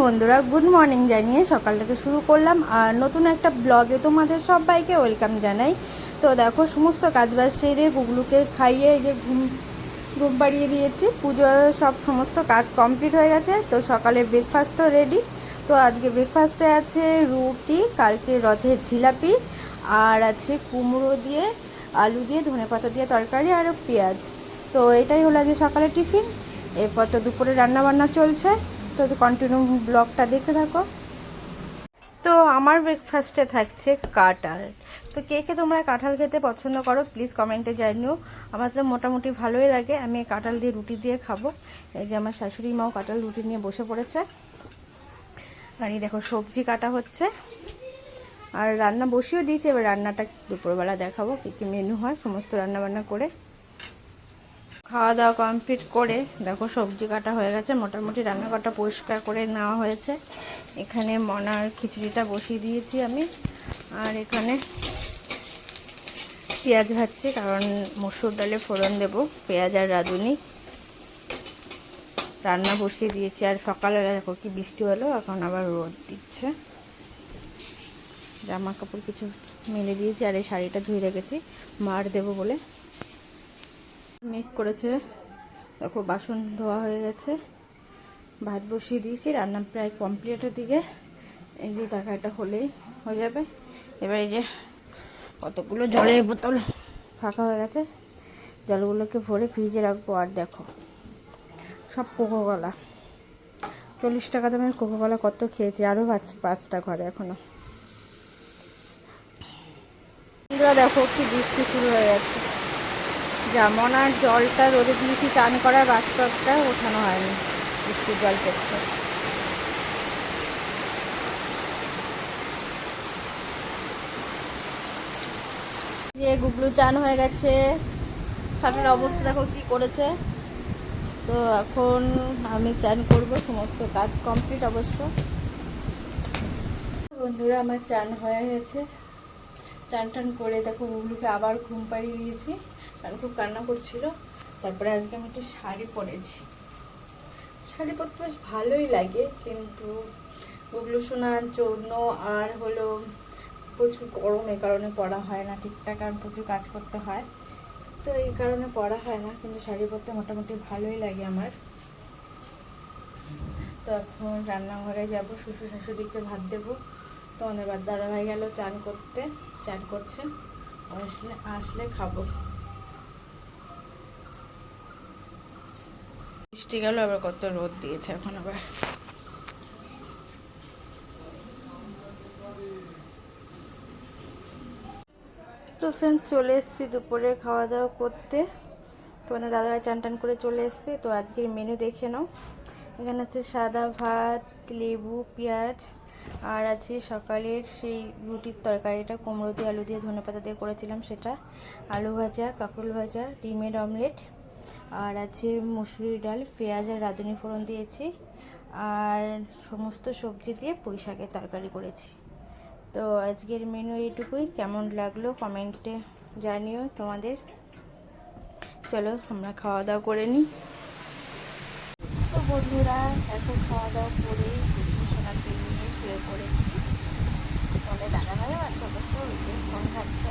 বন্ধুরা, good morning জানিয়ে সকালটাকে শুরু করলাম আর নতুন একটা ব্লগে তোমাদের সবাইকে ওয়েলকাম জানাই। তো দেখো, সমস্ত কাজবাজ সেরে গুগলুকে খাইয়ে এই যে ঘুম পাড়িয়ে দিয়েছি। পুজো সব সমস্ত কাজ কমপ্লিট হয়ে গেছে। তো সকালে ব্রেকফাস্টও রেডি। তো আজকে ব্রেকফাস্টে আছে রুটি, কালকে রথের জিলাপি, আর আছে কুমড়ো দিয়ে আলু দিয়ে ধনেপাতা দিয়ে তরকারি আর পেঁয়াজ। তো এটাই হলো আজকে সকালে টিফিন। এরপর তো দুপুরে রান্নাবান্না চলছে। তো কন্টিনিউ ব্লগটা দেখতে থাকো। তো আমার ব্রেকফাস্টে থাকছে কাঁঠাল। তো কে কে তোমরা কাঁঠাল খেতে পছন্দ করো প্লিজ কমেন্টে জানিও। আমার তো মোটামুটি ভালোই লাগে, আমি কাঁঠাল দিয়ে রুটি দিয়ে খাবো। এই যে আমার শাশুড়ি মাও কাঁঠাল রুটি নিয়ে বসে পড়েছে। আর এই দেখো সবজি কাটা হচ্ছে আর রান্না বসিয়েও দিয়েছি। এবার রান্নাটা দুপুরবেলা দেখাবো কী কী মেনু হয়, সমস্ত রান্নাবান্না করে। খাওয়া দাওয়া কমপ্লিট করে দেখো সবজি কাটা হয়ে গেছে, মোটামুটি রান্নাঘরটা পরিষ্কার করে নেওয়া হয়েছে। এখানে মনার খিচুড়িটা বসিয়ে দিয়েছি আমি, আর এখানে পেঁয়াজ ভাজছি কারণ মসুর ডালে ফোড়ন দেবো, পেঁয়াজ আর রাঁধুনি। রান্না বসিয়ে দিয়েছি। আর সকালবেলা দেখো কি বৃষ্টি হলো, এখন আবার রোদ দিচ্ছে। জামা কাপড় কিছু মেলে দিয়েছি আর এই শাড়িটা ধুয়ে রেখেছি মার দেবো বলে। মেঘ করেছে দেখো, বাসন ধোয়া হয়ে গেছে, ভাত বসিয়ে দিয়েছি, রান্না প্রায় কমপ্লিটের দিকে। এই যে তরকারিটা হলেই হয়ে যাবে। এবার এই যে কতগুলো জলের বোতল ফাঁকা হয়ে গেছে, জলগুলোকে ভরে ফ্রিজে রাখবো। আর দেখো সব কোকোকলা, 40 টাকা দামের কোকোকলা কত খেয়েছি, আরও 5টা ঘরে এখনো। দেখো কি বৃষ্টি শুরু হয়ে গেছে। যেমন আর জলটা রোদে দিয়েছি, চান করার বাথটবটা ওঠানো হয়নি, বৃষ্টির জল পড়ছে। যে গুগলু চান হয়ে গেছে, শার্টের অবস্থা দেখো কি করেছে। তো এখন আমি চান করব, সমস্ত কাজ কমপ্লিট অবশ্য। বন্ধুরা আমার চান হয়ে গেছে, চান টান করে দেখো গুগলুকে আবার ঘুম পাড়িয়ে দিয়েছি, কারণ খুব কান্না করছিল। তারপরে আজকে আমি একটু শাড়ি পরেছি। শাড়ি পরতে বেশ ভালোই লাগে, কিন্তু গুগলু শোনার জন্য আর হলো প্রচুর গরম, এই কারণে পরা হয় না ঠিকঠাক, আর প্রচুর কাজ করতে হয়, তো এই কারণে পরা হয় না। কিন্তু শাড়ি পরতে মোটামুটি ভালোই লাগে আমার। তো এখন রান্নাঘরে যাব, শ্বশুর শাশুড়িকে ভাত দেবো। তো অনেকবার দাদাভাই গেল চান করতে, চান করছে, আসলে খাবো। বৃষ্টি গেল, আবার কত রোদ দিয়েছে এখন আবার। তো ফ্রেন্ড চলে এসেছি দুপুরে খাওয়া দাওয়া করতে। তোমাদের দাদাভাই চান টান করে চলে এসেছি। তো আজকের মেনু দেখে নাও। এখানে আছে সাদা ভাত, লেবু, পেঁয়াজ, আর আছে সকালের সেই রুটির তরকারিটা, কুমড়ো দিয়ে আলু দিয়ে ধনেপাতা দিয়ে করেছিলাম সেটা, আলু ভাজা, কাঁকরোল ভাজা, ডিমের অমলেট, আর আছে মুসুরির ডাল, পেঁয়াজ আর রাঁধুনি ফোড়ন দিয়েছি, আর সমস্ত সবজি দিয়ে পুঁই শাকের তরকারি করেছি। তো আজকের মেনু এইটুকুই। কেমন লাগলো কমেন্টে জানিও তোমাদের। চলো আমরা খাওয়া দাওয়া করে নিই। তো বন্ধুরা এখন খাওয়া দাওয়া করে সোনাকে নিয়ে শুয়ে পড়েছি। তোমাদের দাদাভাইও আছে অবশ্য, ফোন খাচ্ছে।